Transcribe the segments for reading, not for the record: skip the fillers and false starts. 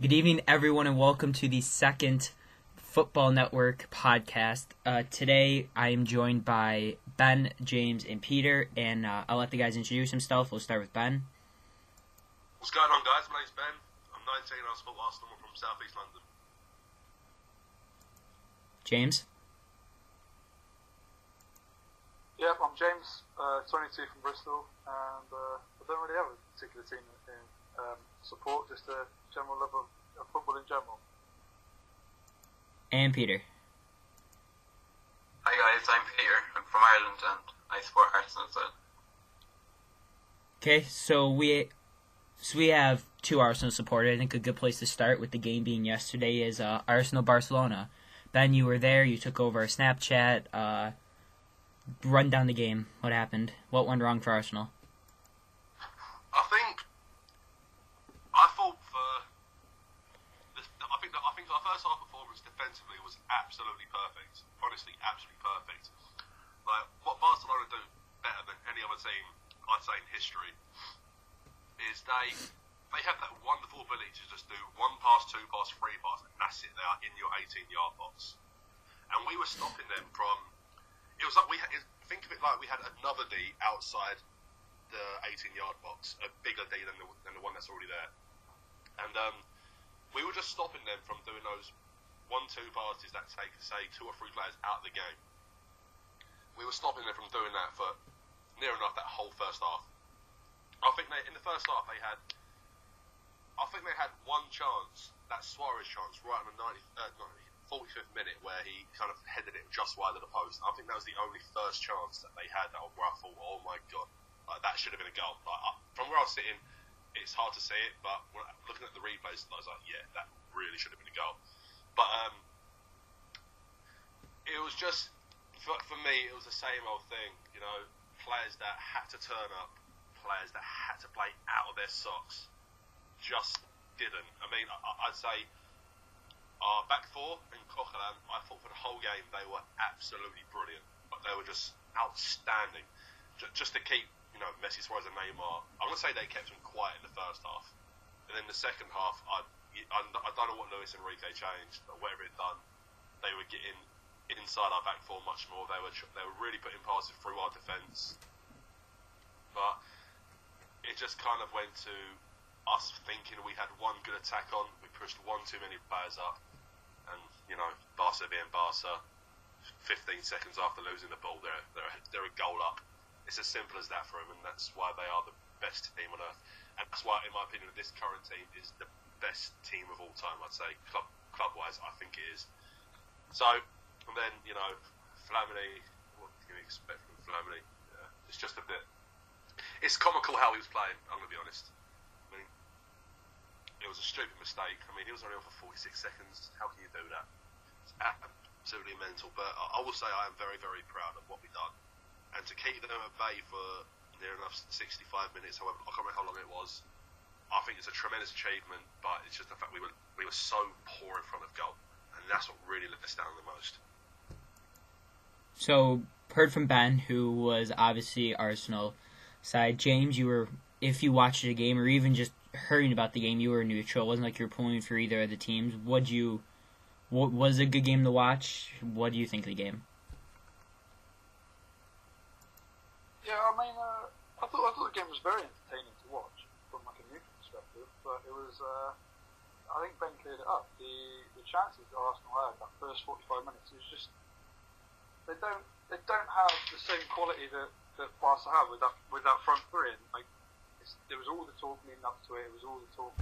Good evening, everyone, and welcome to the second Football Network podcast. Today, I am joined by Ben, James, and Peter, and I'll let the guys introduce themselves. We'll start with Ben. What's going on, guys? My name's Ben. I'm 19 and I support Arsenal from South East London. James. Yep, I'm James, 22 from Bristol, and I don't really have a particular team in support, just a general love of football in general. And Peter. Hi guys, I'm Peter. I'm from Ireland and I support Arsenal as well. Okay, so we have two Arsenal supporters. I think a good place to start with the game being yesterday is Arsenal-Barcelona. Ben, you were there. You took over our Snapchat. Run down the game. What happened? What went wrong for Arsenal? I think our first half performance defensively was absolutely perfect. Honestly, absolutely perfect. Like what Barcelona do better than any other team, I'd say in history, is they have that wonderful ability to just do one pass, two pass, three pass, and that's it. They are in your 18-yard box, and we were stopping them from. It was like think of it like we had another D outside the 18-yard box, a bigger D than the one that's already there, and we were just stopping them from doing those 1-2 passes that take, say, 2 or 3 players out of the game. We were stopping them from doing that for near enough that whole first half. I think in the first half they had one chance, that Suarez chance, right on the 45th minute, where he kind of headed it just wide of the post. I think that was the only first chance that they had where I thought, oh my god, like, that should have been a goal. Like, from where I was sitting, it's hard to see it, but looking at the replays, I was like, yeah, that really should have been a goal. But it was just, for me, it was the same old thing. You know, players that had to turn up, players that had to play out of their socks, just didn't. I mean, I'd say our back four and Coquelin, I thought for the whole game they were absolutely brilliant. But they were just outstanding. Just to keep, you know, Messi, Suarez and Neymar, I'm going to say they kept them quiet in the first half. And then the second half, I don't know what Luis Enrique changed, or whatever it done. They were getting inside our back four much more. They were really putting passes through our defence. But it just kind of went to us thinking we had one good attack on. We pushed one too many players up. And, you know, Barca being Barca, 15 seconds after losing the ball, they're a goal up. It's as simple as that for them, and that's why they are the best team on earth. And that's why, in my opinion, this current team is the best team of all time, I'd say. Club-wise, I think it is. So, and then, you know, Flamini, what can you expect from Flamini? It's just a bit... It's comical how he was playing, I'm going to be honest. I mean, it was a stupid mistake. I mean, he was only on for 46 seconds. How can you do that? It's absolutely mental. But I will say I am very, very proud of what we've done. And to keep them at bay for near enough 65 minutes, however, I can't remember how long it was, I think it's a tremendous achievement, but it's just the fact we were so poor in front of goal. And that's what really let us down the most. So, heard from Ben, who was obviously Arsenal side. James, if you watched the game, or even just hearing about the game, you were neutral. It wasn't like you were pulling for either of the teams. What was it a good game to watch? What do you think of the game? Yeah, I mean, I thought the game was very entertaining to watch from like a neutral perspective, but it was. I think Ben cleared it up. The chances that Arsenal had that first 45 minutes is just they don't have the same quality that Barca have with that front three. And, like, there was all the talk leading up to it. It was all the talk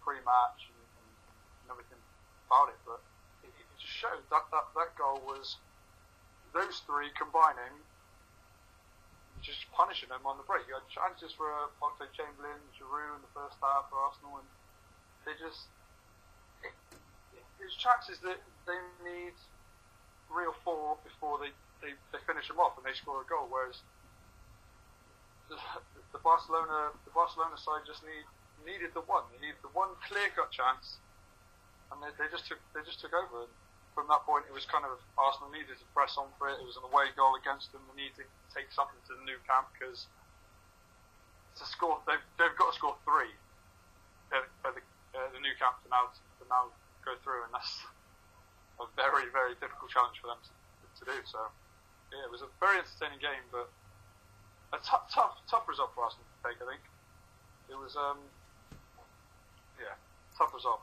pre-match and everything about it, but it just showed that goal was those three combining. Just punishing them on the break. You had chances for Oxlade-Chamberlain, Giroud in the first half for Arsenal, and they just... It's chances that they need 3 or 4 before they finish them off and they score a goal, whereas the Barcelona side just needed the one. They needed the one clear-cut chance, and they just took over. And from that point, it was kind of Arsenal needed to press on for it. It was an away goal against them. They needed to take something to the new camp because to score, they've got to score 3 at the new camp to now go through, and that's a very, very difficult challenge for them to do. So yeah, it was a very entertaining game, but a tough result for Arsenal to take. I think it was tough result.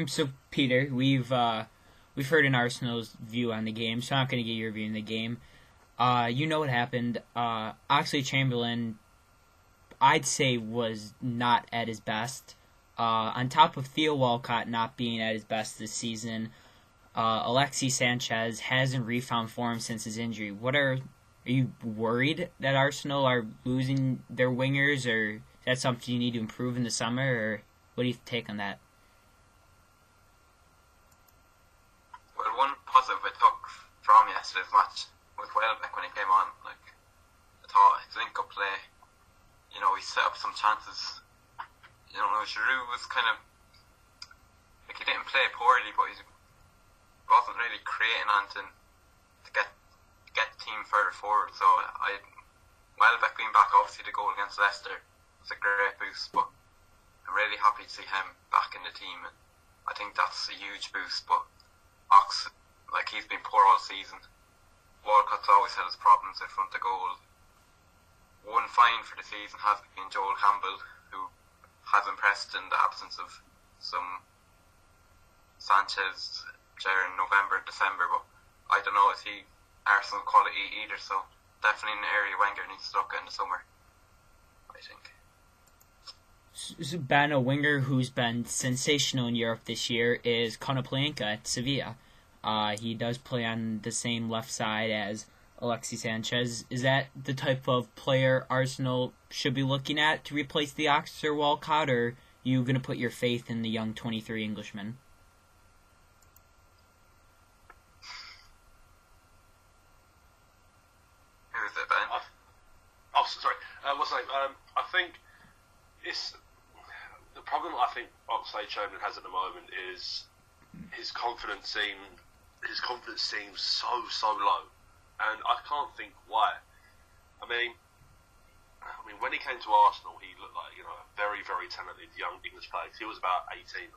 So Peter, we've heard an Arsenal's view on the game, so I'm not going to get your view on the game. You know what happened. Oxlade-Chamberlain, I'd say, was not at his best. On top of Theo Walcott not being at his best this season, Alexis Sanchez hasn't refound form since his injury. Are you worried that Arsenal are losing their wingers, or is that something you need to improve in the summer, or what do you take on that? Well, one positive I took from yesterday's match with Welbeck when he came on, I thought his link-up play, he set up some chances. Giroud was kind of, he didn't play poorly, but he wasn't really creating anything to get the team further forward. So Welbeck being back, obviously the goal against Leicester was a great boost, but I'm really happy to see him back in the team, and I think that's a huge boost. But Ox, he's been poor all season. Walcott's always had his problems in front of goal. One fine for the season has been Joel Campbell, who has impressed in the absence of some Sanchez during November, December, but I don't know, is he Arsenal quality either, so definitely an area Wenger needs to look at in the summer, I think. So Ben, a winger who's been sensational in Europe this year is Konoplyanka at Sevilla. He does play on the same left side as Alexis Sanchez. Is that the type of player Arsenal should be looking at to replace the Ox or Walcott, or are you going to put your faith in the young 23 Englishman? Who is it, Ben? Sorry. What's the name? I think the problem I think Oxlade-Chamberlain has at the moment is his confidence seems so low, and I can't think why. I mean, when he came to Arsenal, he looked like a very, very talented young English player. He was about 18,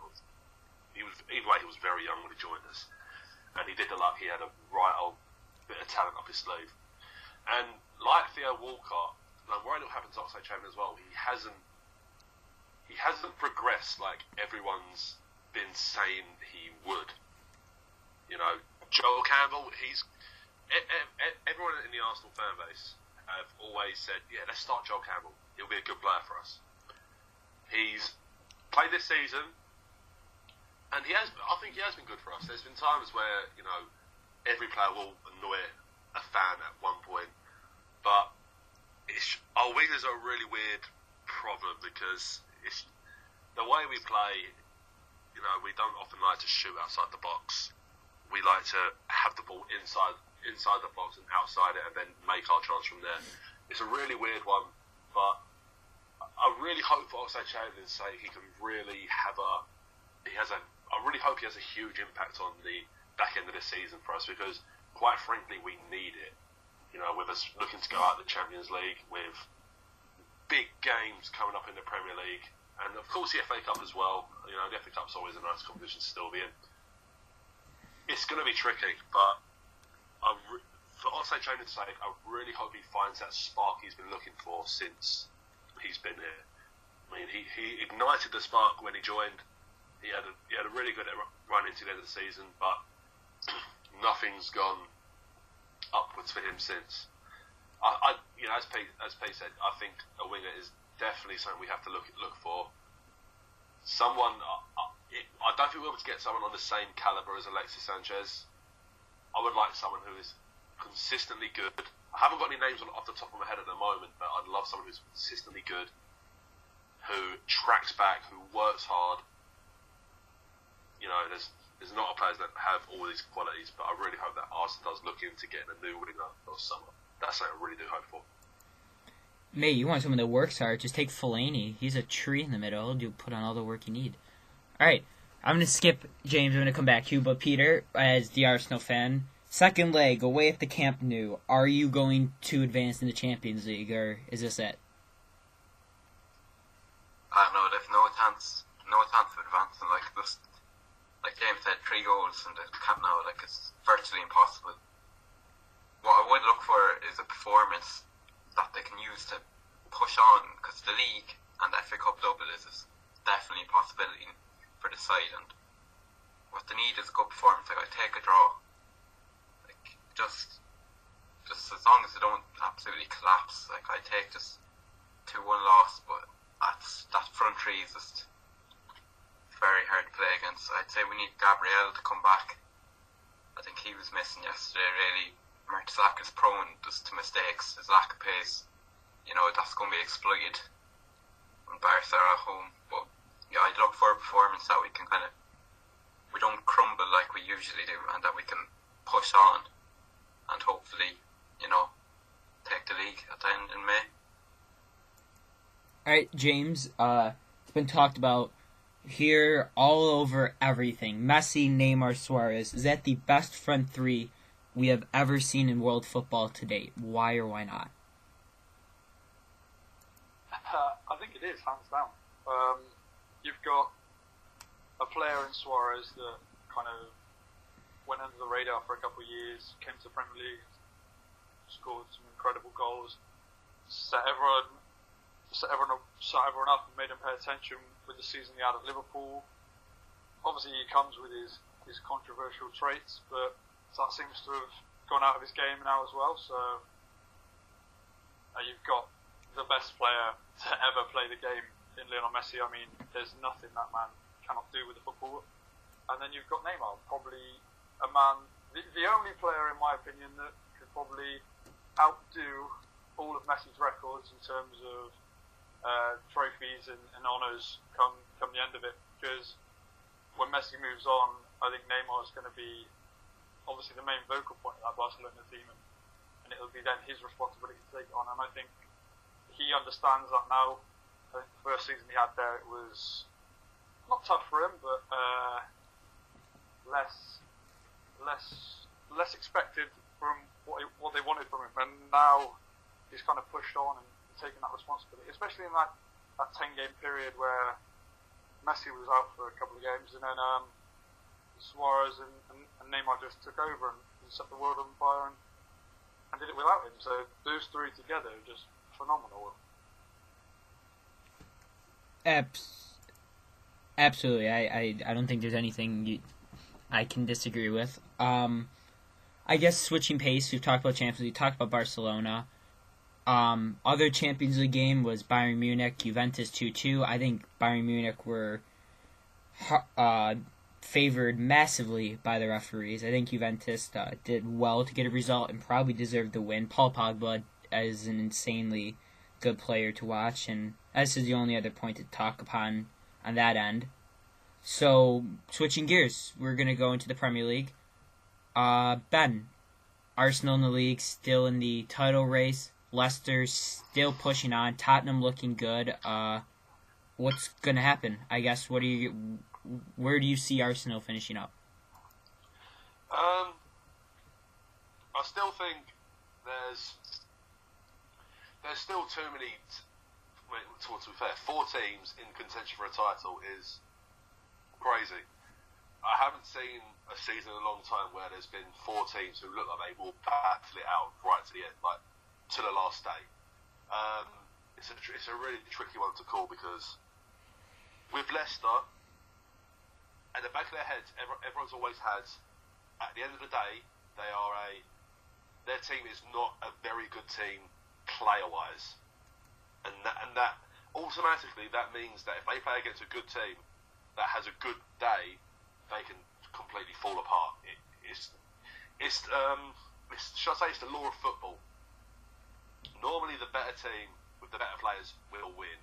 he was very young when he joined us, and he did look like he had a right old bit of talent up his sleeve. And like Theo Walcott, I'm worried what happened to Oxlade-Chamberlain as well. He hasn't progressed like everyone's been saying he would. Joel Campbell, everyone in the Arsenal fan base have always said, yeah, let's start Joel Campbell. He'll be a good player for us. He's played this season, and I think he has been good for us. There's been times where, every player will annoy a fan at one point, but our wingers are a really weird problem because it's the way we play. We don't often like to shoot outside the box. We like to have the ball inside the box and outside it, and then make our chance from there. It's a really weird one, but I really hope for Oxlade-Chamberlain's sake he can really I really hope he has a huge impact on the back end of the season for us, because quite frankly we need it. With us looking to go out of the Champions League, with big games coming up in the Premier League, and of course the FA Cup as well. The FA Cup's always a nice competition to still be in. It's going to be tricky, but for Oxlade-Chamberlain's sake, I really hope he finds that spark he's been looking for since he's been here. He ignited the spark when he joined. He had a really good run into the end of the season, but nothing's gone upwards for him since. As Pete said, I think a winger is definitely something we have to look for. Someone, I don't think we'll be able to get someone on the same calibre as Alexis Sanchez. I would like someone who is consistently good. I haven't got any names off the top of my head at the moment, but I'd love someone who's consistently good, who tracks back, who works hard. There's not a players that have all these qualities, but I really hope that Arsenal does look into getting a new winger for summer. That's something I really do hope for. Mate, you want someone that works hard, just take Fellaini. He's a tree in the middle. He'll put on all the work you need. Alright, I'm going to skip James. I'm going to come back to you. But Peter, as the Arsenal fan, second leg, away at the Camp Nou. Are you going to advance in the Champions League, or is this it? No, there's no chance of season. Like this, like James said, 3 goals in the Camp Nou, like it's virtually impossible. What I would look for is a performance that they can use to push on, because the league and the FA Cup double is definitely a possibility for the side, and what they need is a good performance. Like, I take a draw, like just as long as they don't absolutely collapse. Like, I take just 2-1 loss, but that front three is just very hard to play against. I'd say we need Gabriel to come back. I think he was missing yesterday, really. Mertesacker is prone just to mistakes, his lack of pace. You know, that's going to be exploited when Barca are at home. But yeah, I'd look for a performance that we can we don't crumble like we usually do, and that we can push on and hopefully, you know, take the league at the end in May. Alright, James, it's been talked about here all over everything. Messi, Neymar, Suarez. Is that the best front three we have ever seen in world football to date? Why or why not? I think it is, hands down. You've got a player in Suarez that kind of went under the radar for a couple of years, came to the Premier League, scored some incredible goals, set everyone up and made them pay attention with the season he had at Liverpool. Obviously, he comes with his controversial traits, but that seems to have gone out of his game now as well. So you've got the best player to ever play the game in Lionel Messi. I mean, there's nothing that man cannot do with the football. And then you've got Neymar, probably a man, the only player in my opinion that could probably outdo all of Messi's records in terms of trophies and honours come the end of it. Because when Messi moves on, I think Neymar is going to be obviously the main vocal point of that Barcelona team, and it'll be then his responsibility to take it on. And I think he understands that now. I think the first season he had there, it was not tough for him, but less expected from what they wanted from him. And now he's kind of pushed on and taken that responsibility, especially in that 10-game period where Messi was out for a couple of games, and then Suarez and Neymar just took over and set the world on fire and did it without him. So those three together are just phenomenal. Absolutely. I don't think there's anything I can disagree with. I guess switching pace, we've talked about Champions League, talked about Barcelona. Other Champions League game was Bayern Munich, Juventus 2-2. I think Bayern Munich were favored massively by the referees. I think Juventus did well to get a result and probably deserved the win. Paul Pogba is an insanely good player to watch, and this is the only other point to talk upon on that end. So, switching gears, we're going to go into the Premier League. Ben, Arsenal in the league, still in the title race. Leicester still pushing on. Tottenham looking good. What's going to happen? I guess, where do you see Arsenal finishing up? I still think there's still too many. To be fair, 4 teams in contention for a title is crazy. I haven't seen a season in a long time where there's been 4 teams who look like they will battle it out right to the end, like to the last day. It's a really tricky one to call, because with Leicester, at the back of their heads, everyone's always had, at the end of the day, their team is not a very good team player-wise. And that automatically, that means that if they play against a good team that has a good day, they can completely fall apart. Should I say, it's the law of football. Normally, the better team with the better players will win,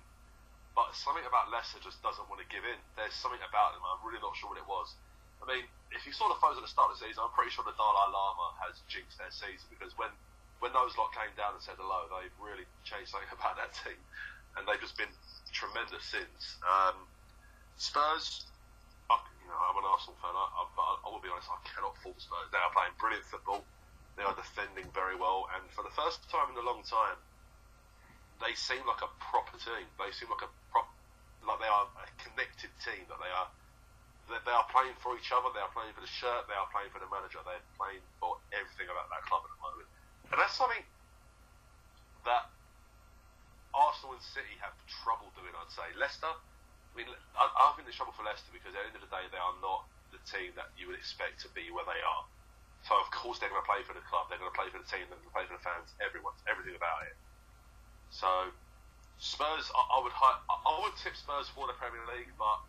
but something about Leicester just doesn't want to give in. There's something about them. I'm really not sure what it was. I mean, if you saw the photos at the start of the season, I'm pretty sure the Dalai Lama has jinxed their season, because when those lot came down and said hello, they've really changed something about that team, and they've just been tremendous since. Spurs, I'm an Arsenal fan, but I will be honest, I cannot fault Spurs. They are playing brilliant football, they are defending very well, and for the first time in a long time, they seem like a proper team. They seem like they are a connected team, that they are they are playing for each other, they are playing for the shirt, they are playing for the manager, they're playing for everything about that club at the moment. And that's something that Arsenal and City have trouble doing, I'd say. Leicester, I think there's trouble for Leicester because at the end of the day, they are not the team that you would expect to be where they are. So, of course, they're going to play for the club, they're going to play for the team, they're going to play for the fans, everything about it. So, Spurs, I would tip Spurs for the Premier League, but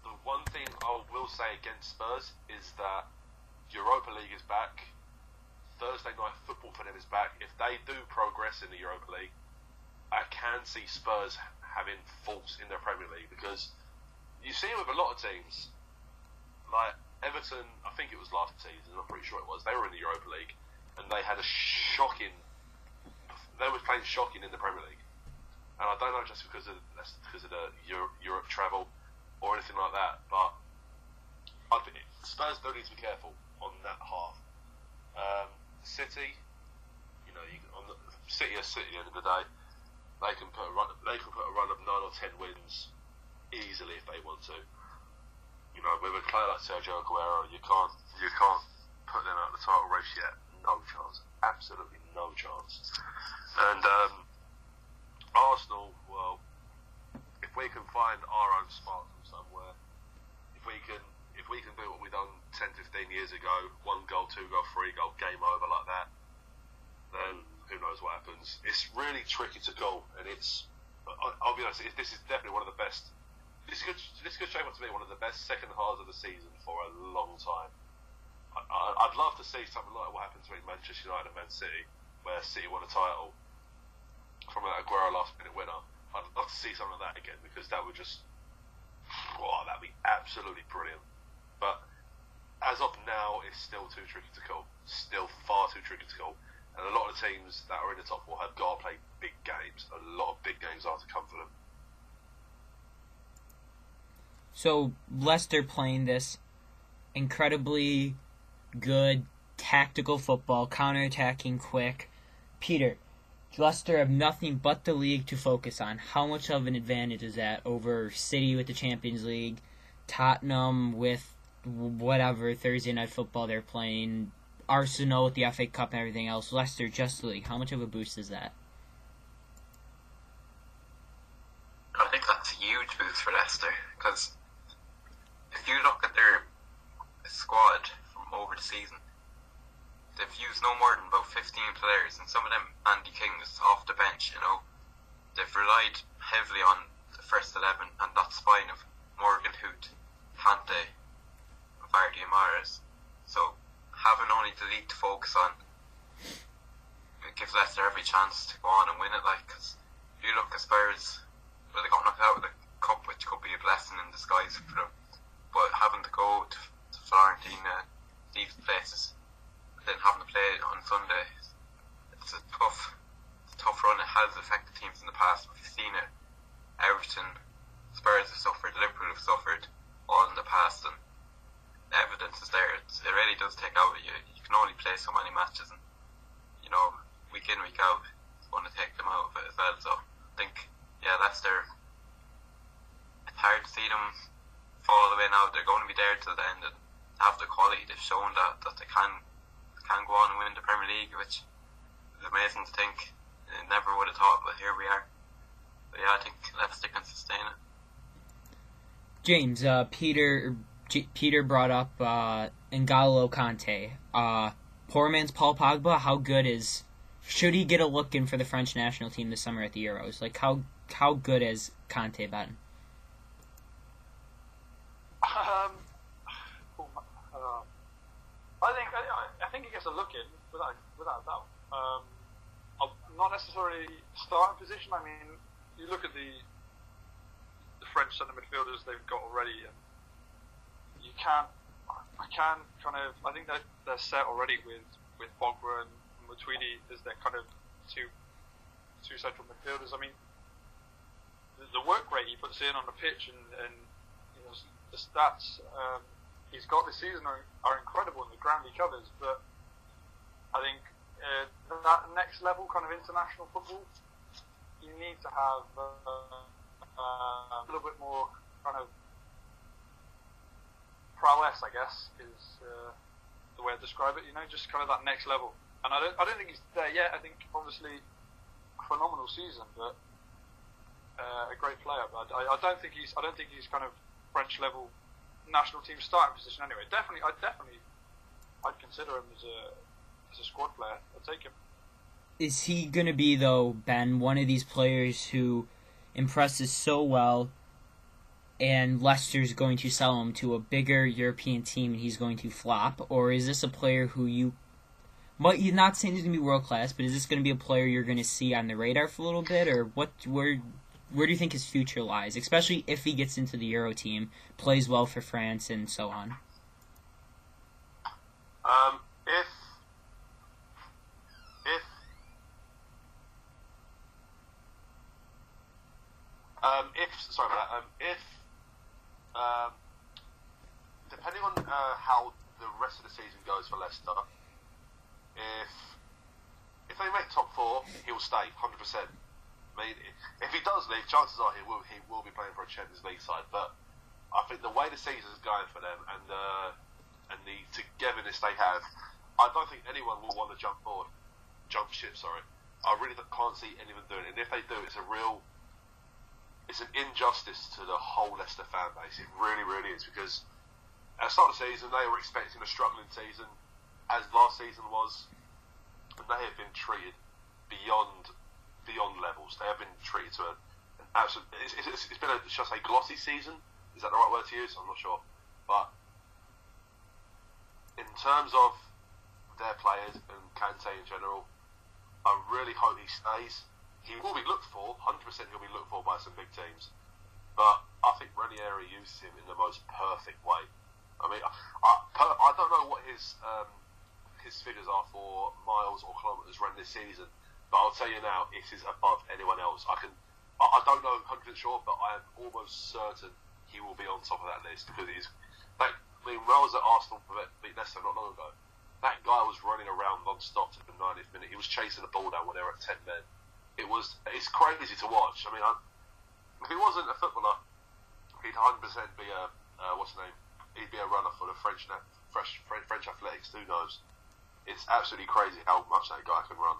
the one thing I will say against Spurs is that Europa League is back. Thursday night football for them is back. If they do progress in the Europa League, I can see Spurs having faults in their Premier League because you see it with a lot of teams. Like Everton, I think it was last season, I'm pretty sure it was, they were in the Europa League and they had they were playing shocking in the Premier League. And I don't know just because of the Europe travel or anything like that, but I think Spurs do need to be careful on that half. City, City are City at the end of the day. They can put a run of 9 or 10 wins easily if they want to. With a player like Sergio Aguero, you can't put them out of the title race yet. No chance, absolutely no chance. And Arsenal, well, if we can find our own spark from somewhere, if we can do what we done 10, 15 years ago, 1 goal, 2 goal, 3 goal, game over like that, then who knows what happens. It's really tricky to call, and I'll be honest, this is definitely one of the best. This could shape up to be one of the best second halves of the season for a long time. I'd love to see something like what happened between Manchester United and Man City, where City won a title from an Aguero last-minute winner. I'd love to see something like that again because that would just, that'd be absolutely brilliant. But as of now, it's still too tricky to call. Still far too tricky to call. And a lot of the teams that are in the top 4 have got to play big games. A lot of big games are to come for them. So Leicester playing this incredibly good tactical football, counter-attacking, quick. Peter, Leicester have nothing but the league to focus on. How much of an advantage is that over City with the Champions League, Tottenham with whatever Thursday night football they're playing, Arsenal with the FA Cup and everything else, Leicester just the league? How much of a boost is that? I think that's a huge boost for Leicester because if you look at their squad from over the season, they've used no more than about 15 players, and some of them Andy King is off the bench. They've relied heavily on the first 11 and that spine of Morgan Hoot, Kante, Vardy and Mahrez. So having only the league to focus on, it gives Leicester every chance to go on and win it. Because if you look at Spurs, well, they got knocked out of the cup, which could be a blessing in disguise for them. But having to go to Florentina, these places, then having to play on Sunday, it's a tough run. It has affected teams in the past. We've seen it. Everton, Spurs have suffered, Liverpool have suffered, all in the past, and the evidence is there. It really does take out of you. You can only play so many matches, and week in, week out, it's going to take them out of it as well. So I think, Leicester, it's hard to see them fall away now. They're going to be there till the end and have the quality. They've shown that they can go on and win the Premier League, which is amazing to think. I never would have thought, but here we are. But I think Leicester can sustain it. James, Peter brought up N'Golo Kante. Poor man's Paul Pogba. Should he get a look in for the French national team this summer at the Euros? Like, how good has Kante been? I think he gets a look in without a doubt. Not necessarily starting position. I mean, you look at the French centre midfielders they've got already, and I think that they're set already with Pogba and Matuidi as their kind of two central midfielders. I mean, the work rate he puts in on the pitch and the stats he's got this season are incredible in the ground he covers. But I think that next level kind of international football, you need to have a little bit more kind of prowess, I guess, is the way I describe it. Just kind of that next level. And I don't think he's there yet. I think obviously a phenomenal season, but a great player. But I don't think he's kind of French level national team starting position anyway. I'd consider him as a squad player. I'd take him. Is he going to be, though, Ben, one of these players who impresses so well and Leicester's going to sell him to a bigger European team and he's going to flop? Or is this a player who you're not saying he's going to be world-class, but is this going to be a player you're going to see on the radar for a little bit? Or where do you think his future lies, especially if he gets into the Euro team, plays well for France, and so on? Depending on how the rest of the season goes for Leicester, if they make top four, he'll stay 100%. I mean, if he does leave, chances are he will be playing for a Champions League side. But I think the way the season is going for them and the togetherness they have, I don't think anyone will want to jump ship. I really can't see anyone doing it. And if they do, it's an injustice to the whole Leicester fan base. It really, really is, because at the start of the season they were expecting a struggling season, as last season was, and they have been treated beyond levels. They have been treated to an absolute. It's been should I say glossy season? Is that the right word to use? I'm not sure, but in terms of their players and Kante in general, I really hope he stays. He will be looked for, 100% he'll be looked for by some big teams. But I think Ranieri uses him in the most perfect way. I mean, I don't know what his figures are for miles or kilometres run this season, but I'll tell you now, it is above anyone else. I don't know 100% sure, but I am almost certain he will be on top of that list, because when I was at Arsenal beat Leicester not long ago, that guy was running around non-stop to the 90th minute. He was chasing the ball down when they were at 10 men. It's crazy to watch. I mean, if he wasn't a footballer, he'd 100% be a what's the name? He'd be a runner for the French athletics. Who knows? It's absolutely crazy how much that guy can run.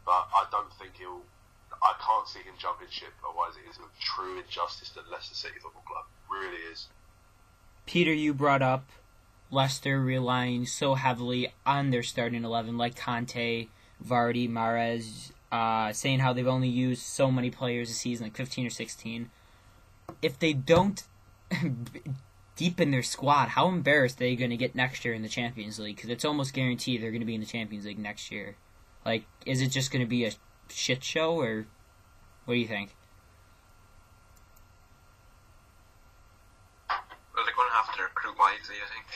But I don't think I can't see him jumping ship. Otherwise, it is a true injustice to Leicester City Football Club. It really is. Peter, you brought up Leicester relying so heavily on their starting 11, like Kante, Vardy, Mahrez, saying how they've only used so many players a season, like 15 or 16. If they don't deepen their squad, how embarrassed are they going to get next year in the Champions League? Because it's almost guaranteed they're going to be in the Champions League next year. Like, is it just going to be a shit show, or what do you think? Well, they're going to have to recruit wisely, I think.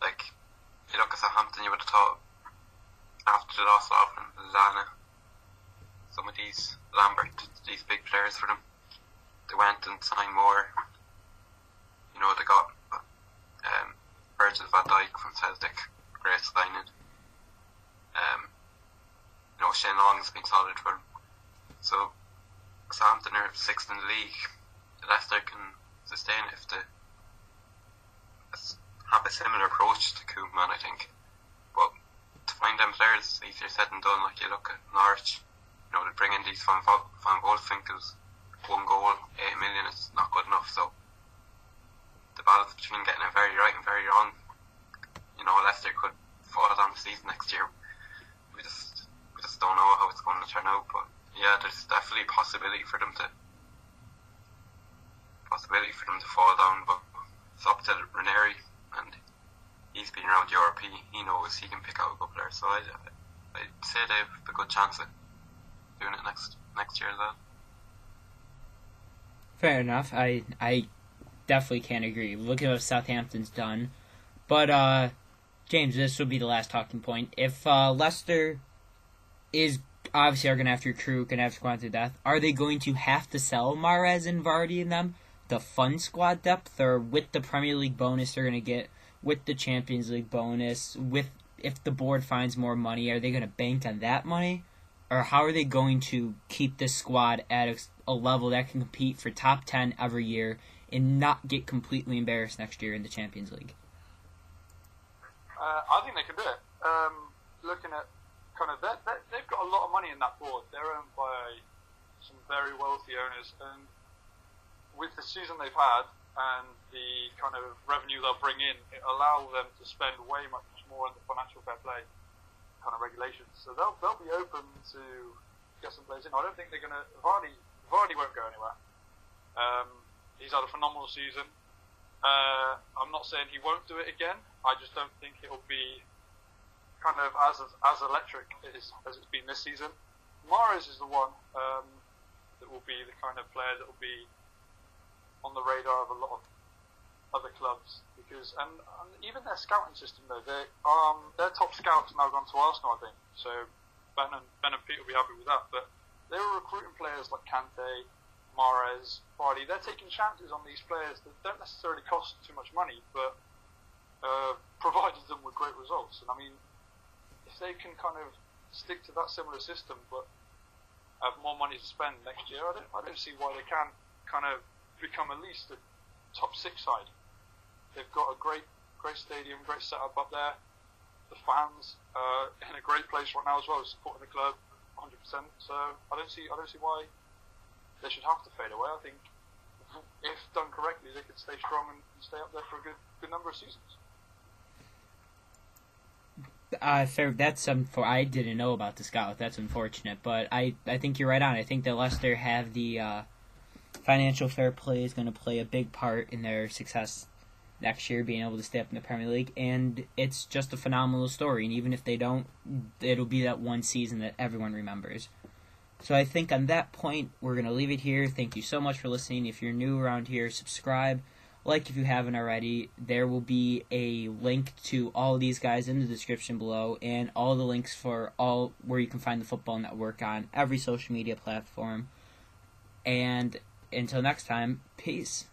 Like, you look at Southampton, you would have thought, after the loss of Lallana, some of these Lambert, these big players for them, they went and signed more. You know, they got Virgil van Dijk from Celtic, great signing. You know, Shane Long has been solid for them. So Southampton are 6th in the league. Leicester can sustain it if they have a similar approach to Koeman, I think. But to find them players is easier said than done. Like, you look at Norwich, you know, they bring in these Van Wolfswinkels, 1 goal, 8 million, it's not good enough. So the balance between getting it very right and very wrong, you know, Leicester could fall down the season next year. We just don't know how it's going to turn out. But yeah, there's definitely a possibility for them to fall down. But it's up to Ranieri, and he's been around Europe. He knows he can pick out a good player. So I'd say they have a good chance of doing it next year as well. Fair enough. I definitely can't agree. Look at what Southampton's done. But, James, this will be the last talking point. If Leicester is obviously are going to have to recruit, going to have to go on to death, are they going to have to sell Mahrez and Vardy and them to fund squad depth, or with the Premier League bonus they're going to get, with the Champions League bonus, if the board finds more money, are they going to bank on that money? how are they going to keep this squad at a level that can compete for top 10 every year and not get completely embarrassed next year in the Champions League? I think they can do it. Looking at they've got a lot of money in that board. They're owned by some very wealthy owners, and with the season they've had and the kind of revenue they'll bring in, it allows them to spend way much more in the financial fair play kind of regulations. So they'll be open to get some players in. I don't think they're going to. Vardy won't go anywhere. He's had a phenomenal season. I'm not saying he won't do it again. I just don't think it'll be kind of as electric as it's been this season. Mahrez is the one that will be the kind of player that will be on the radar of a lot of other clubs, because and even their scouting system though, their top scouts now gone to Arsenal, I think. So Ben and Pete will be happy with that. But they were recruiting players like Kante, Mahrez, Vardy. They're taking chances on these players that don't necessarily cost too much money, but provided them with great results. And I mean, if they can kind of stick to that similar system, but have more money to spend next year, I don't see why they can't kind of become at least a top 6 side. They've got a great stadium, great setup up there. The fans in a great place right now as well, supporting the club 100%. So I don't see why they should have to fade away. I think if done correctly, they could stay strong and stay up there for a good number of seasons. Fair. That's I didn't know about the scout. That's unfortunate, but I think you're right on. I think that Leicester have the financial fair play is going to play a big part in their success next year, being able to stay up in the Premier League, and it's just a phenomenal story. And even if they don't, it'll be that one season that everyone remembers. So I think on that point, we're going to leave it here. Thank you so much for listening. If you're new around here, subscribe. Like if you haven't already. There will be a link to all of these guys in the description below, and all the links for all where you can find the Football Network on every social media platform. And until next time, peace.